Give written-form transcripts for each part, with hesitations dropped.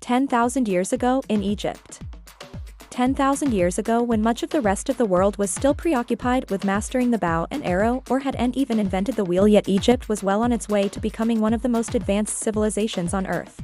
10,000 years ago in Egypt. 10,000 years ago, when much of the rest of the world was still preoccupied with mastering the bow and arrow or hadn't even invented the wheel yet, Egypt was well on its way to becoming one of the most advanced civilizations on Earth.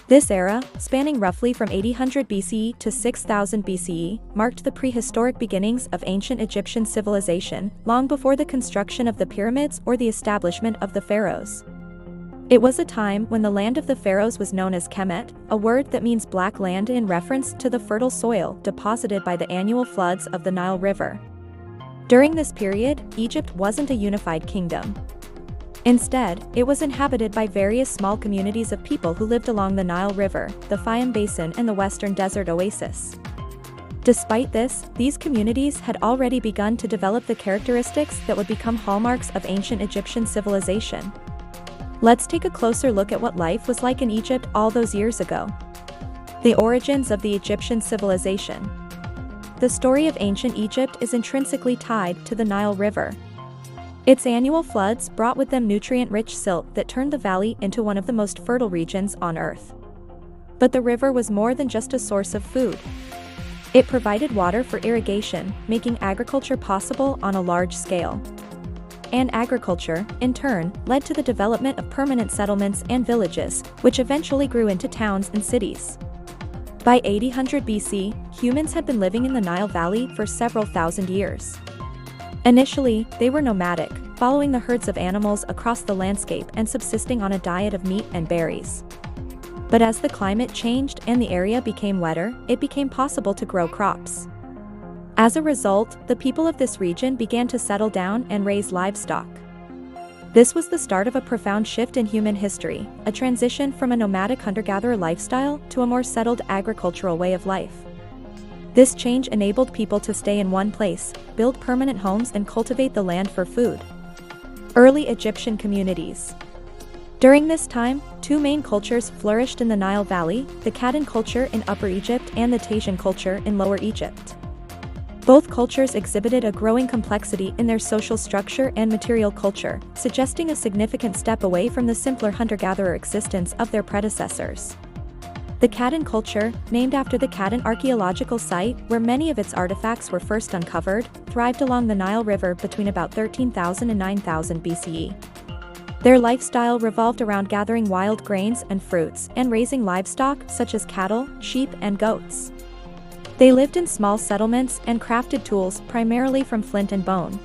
This era, spanning roughly from 800 BCE to 6000 BCE, marked the prehistoric beginnings of ancient Egyptian civilization, long before the construction of the pyramids or the establishment of the pharaohs. It was a time when the land of the pharaohs was known as Kemet, a word that means black land in reference to the fertile soil deposited by the annual floods of the Nile River. During this period, Egypt wasn't a unified kingdom. Instead, it was inhabited by various small communities of people who lived along the Nile River, the Fayum Basin and the Western Desert Oasis. Despite this, these communities had already begun to develop the characteristics that would become hallmarks of ancient Egyptian civilization. Let's take a closer look at what life was like in Egypt all those years ago. The origins of the Egyptian civilization. The story of ancient Egypt is intrinsically tied to the Nile River. Its annual floods brought with them nutrient-rich silt that turned the valley into one of the most fertile regions on Earth. But the river was more than just a source of food. It provided water for irrigation, making agriculture possible on a large scale. And agriculture, in turn, led to the development of permanent settlements and villages, which eventually grew into towns and cities. By 800 BC, humans had been living in the Nile Valley for several thousand years. Initially, they were nomadic, following the herds of animals across the landscape and subsisting on a diet of meat and berries. But as the climate changed and the area became wetter, it became possible to grow crops. As a result, the people of this region began to settle down and raise livestock. This was the start of a profound shift in human history, a transition from a nomadic hunter-gatherer lifestyle to a more settled agricultural way of life. This change enabled people to stay in one place, build permanent homes and cultivate the land for food. Early Egyptian communities. During this time, two main cultures flourished in the Nile Valley, the Caddan culture in Upper Egypt and the Taitian culture in Lower Egypt. Both cultures exhibited a growing complexity in their social structure and material culture, suggesting a significant step away from the simpler hunter-gatherer existence of their predecessors. The Caddan culture, named after the Caddan archaeological site where many of its artifacts were first uncovered, thrived along the Nile River between about 13,000 and 9,000 BCE. Their lifestyle revolved around gathering wild grains and fruits and raising livestock such as cattle, sheep, and goats. They lived in small settlements and crafted tools primarily from flint and bone.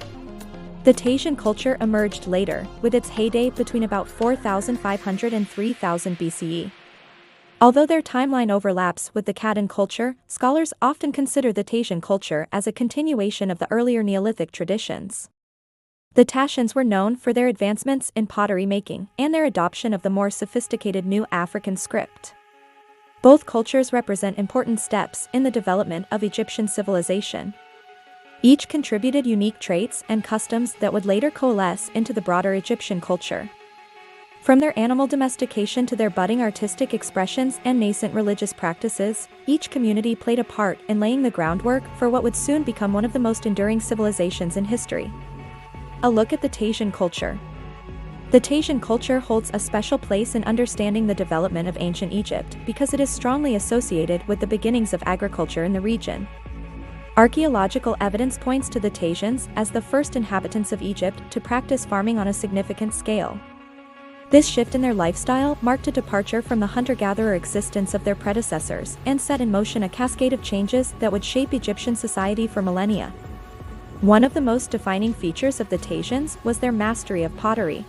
The Taitian culture emerged later, with its heyday between about 4,500 and 3,000 BCE. Although their timeline overlaps with the Caddan culture, scholars often consider the Taitian culture as a continuation of the earlier Neolithic traditions. The Taitians were known for their advancements in pottery making and their adoption of the more sophisticated New African script. Both cultures represent important steps in the development of Egyptian civilization. Each contributed unique traits and customs that would later coalesce into the broader Egyptian culture. From their animal domestication to their budding artistic expressions and nascent religious practices, each community played a part in laying the groundwork for what would soon become one of the most enduring civilizations in history. A look at the Taitian culture. The Taitian culture holds a special place in understanding the development of ancient Egypt because it is strongly associated with the beginnings of agriculture in the region. Archaeological evidence points to the Taitians as the first inhabitants of Egypt to practice farming on a significant scale. This shift in their lifestyle marked a departure from the hunter-gatherer existence of their predecessors and set in motion a cascade of changes that would shape Egyptian society for millennia. One of the most defining features of the Taitians was their mastery of pottery.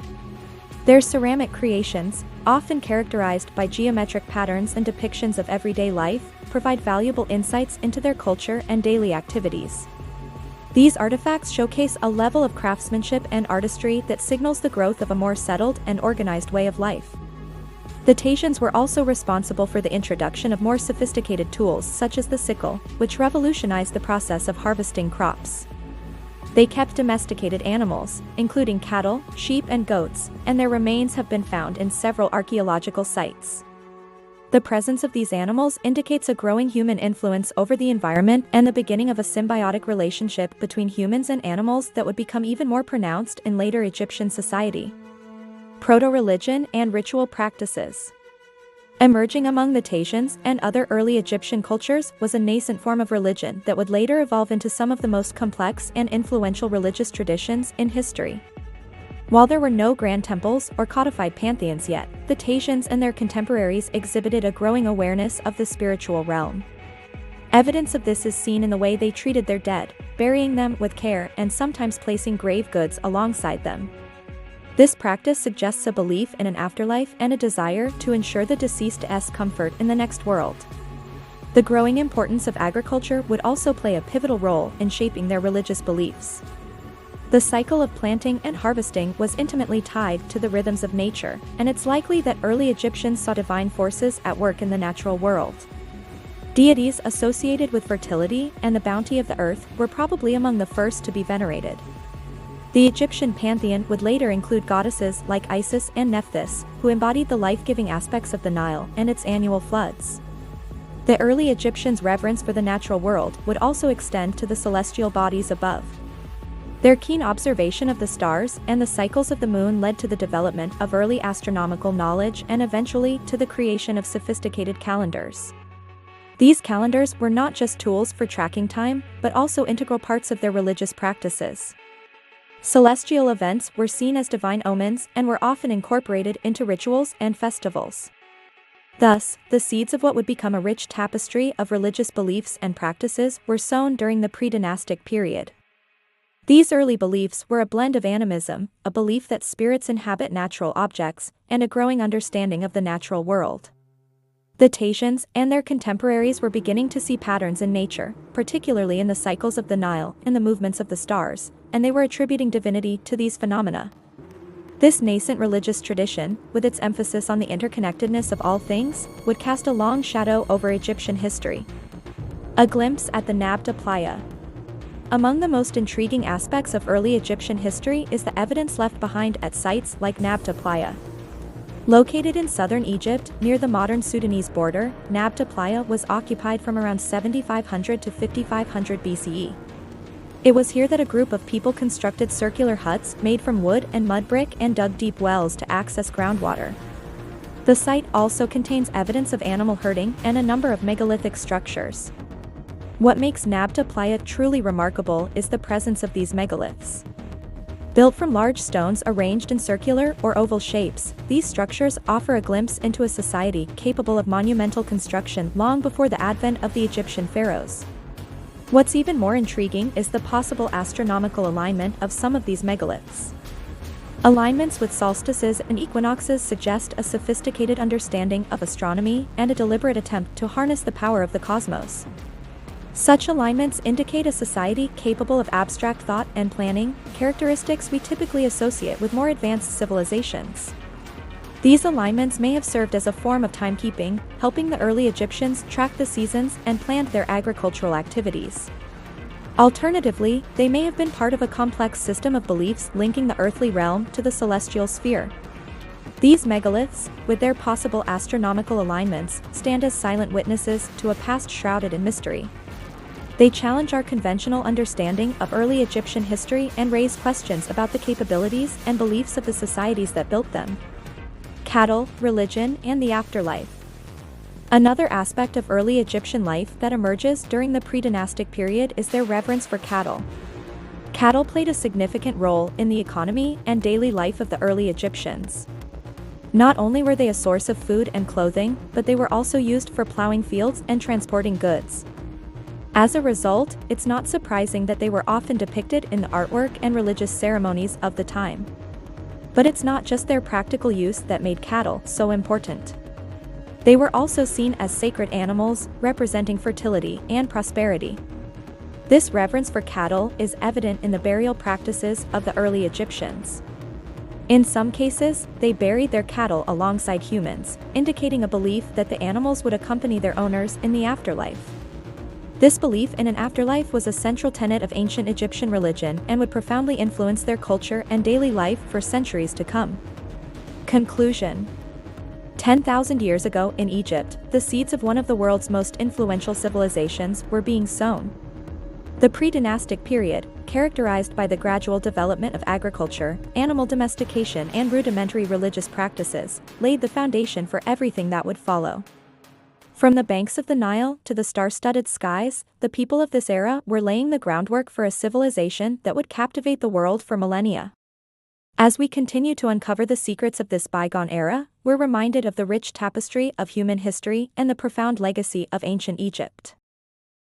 Their ceramic creations, often characterized by geometric patterns and depictions of everyday life, provide valuable insights into their culture and daily activities. These artifacts showcase a level of craftsmanship and artistry that signals the growth of a more settled and organized way of life. The Taitians were also responsible for the introduction of more sophisticated tools such as the sickle, which revolutionized the process of harvesting crops. They kept domesticated animals, including cattle, sheep, and goats, and their remains have been found in several archaeological sites. The presence of these animals indicates a growing human influence over the environment and the beginning of a symbiotic relationship between humans and animals that would become even more pronounced in later Egyptian society. Proto-religion and ritual practices. Emerging among the Thasians and other early Egyptian cultures was a nascent form of religion that would later evolve into some of the most complex and influential religious traditions in history. While there were no grand temples or codified pantheons yet, the Thasians and their contemporaries exhibited a growing awareness of the spiritual realm. Evidence of this is seen in the way they treated their dead, burying them with care and sometimes placing grave goods alongside them. This practice suggests a belief in an afterlife and a desire to ensure the deceased's comfort in the next world. The growing importance of agriculture would also play a pivotal role in shaping their religious beliefs. The cycle of planting and harvesting was intimately tied to the rhythms of nature, and it's likely that early Egyptians saw divine forces at work in the natural world. Deities associated with fertility and the bounty of the earth were probably among the first to be venerated. The Egyptian pantheon would later include goddesses like Isis and Nephthys, who embodied the life-giving aspects of the Nile and its annual floods. The early Egyptians' reverence for the natural world would also extend to the celestial bodies above. Their keen observation of the stars and the cycles of the moon led to the development of early astronomical knowledge and eventually to the creation of sophisticated calendars. These calendars were not just tools for tracking time, but also integral parts of their religious practices. Celestial events were seen as divine omens and were often incorporated into rituals and festivals. Thus, the seeds of what would become a rich tapestry of religious beliefs and practices were sown during the pre-dynastic period. These early beliefs were a blend of animism, a belief that spirits inhabit natural objects, and a growing understanding of the natural world. The Thasians and their contemporaries were beginning to see patterns in nature, particularly in the cycles of the Nile and the movements of the stars, and they were attributing divinity to these phenomena. This nascent religious tradition, with its emphasis on the interconnectedness of all things, would cast a long shadow over Egyptian history. A glimpse at the Nabta Playa. Among the most intriguing aspects of early Egyptian history is the evidence left behind at sites like Nabta Playa. Located in southern Egypt, near the modern Sudanese border, Nabta Playa was occupied from around 7500 to 5500 BCE. It was here that a group of people constructed circular huts made from wood and mud brick and dug deep wells to access groundwater. The site also contains evidence of animal herding and a number of megalithic structures. What makes Nabta Playa truly remarkable is the presence of these megaliths. Built from large stones arranged in circular or oval shapes, these structures offer a glimpse into a society capable of monumental construction long before the advent of the Egyptian pharaohs. What's even more intriguing is the possible astronomical alignment of some of these megaliths. Alignments with solstices and equinoxes suggest a sophisticated understanding of astronomy and a deliberate attempt to harness the power of the cosmos. Such alignments indicate a society capable of abstract thought and planning, characteristics we typically associate with more advanced civilizations. These alignments may have served as a form of timekeeping, helping the early Egyptians track the seasons and plan their agricultural activities. Alternatively, they may have been part of a complex system of beliefs linking the earthly realm to the celestial sphere. These megaliths, with their possible astronomical alignments, stand as silent witnesses to a past shrouded in mystery. They challenge our conventional understanding of early Egyptian history and raise questions about the capabilities and beliefs of the societies that built them. Cattle, religion, and the afterlife. Another aspect of early Egyptian life that emerges during the pre-dynastic period is their reverence for cattle. Cattle played a significant role in the economy and daily life of the early Egyptians. Not only were they a source of food and clothing, but they were also used for plowing fields and transporting goods. As a result, it's not surprising that they were often depicted in the artwork and religious ceremonies of the time. But it's not just their practical use that made cattle so important. They were also seen as sacred animals, representing fertility and prosperity. This reverence for cattle is evident in the burial practices of the early Egyptians. In some cases, they buried their cattle alongside humans, indicating a belief that the animals would accompany their owners in the afterlife. This belief in an afterlife was a central tenet of ancient Egyptian religion and would profoundly influence their culture and daily life for centuries to come. Conclusion. 10,000 years ago in Egypt, the seeds of one of the world's most influential civilizations were being sown. The pre-dynastic period, characterized by the gradual development of agriculture, animal domestication and rudimentary religious practices, laid the foundation for everything that would follow. From the banks of the Nile to the star-studded skies, the people of this era were laying the groundwork for a civilization that would captivate the world for millennia. As we continue to uncover the secrets of this bygone era, we're reminded of the rich tapestry of human history and the profound legacy of ancient Egypt.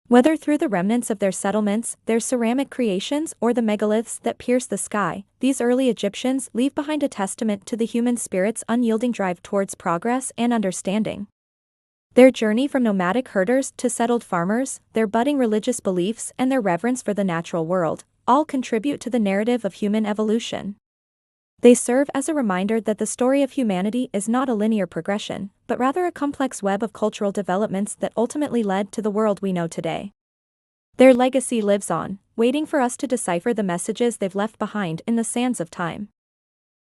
Whether through the remnants of their settlements, their ceramic creations, or the megaliths that pierce the sky, these early Egyptians leave behind a testament to the human spirit's unyielding drive towards progress and understanding. Their journey from nomadic herders to settled farmers, their budding religious beliefs and their reverence for the natural world, all contribute to the narrative of human evolution. They serve as a reminder that the story of humanity is not a linear progression, but rather a complex web of cultural developments that ultimately led to the world we know today. Their legacy lives on, waiting for us to decipher the messages they've left behind in the sands of time.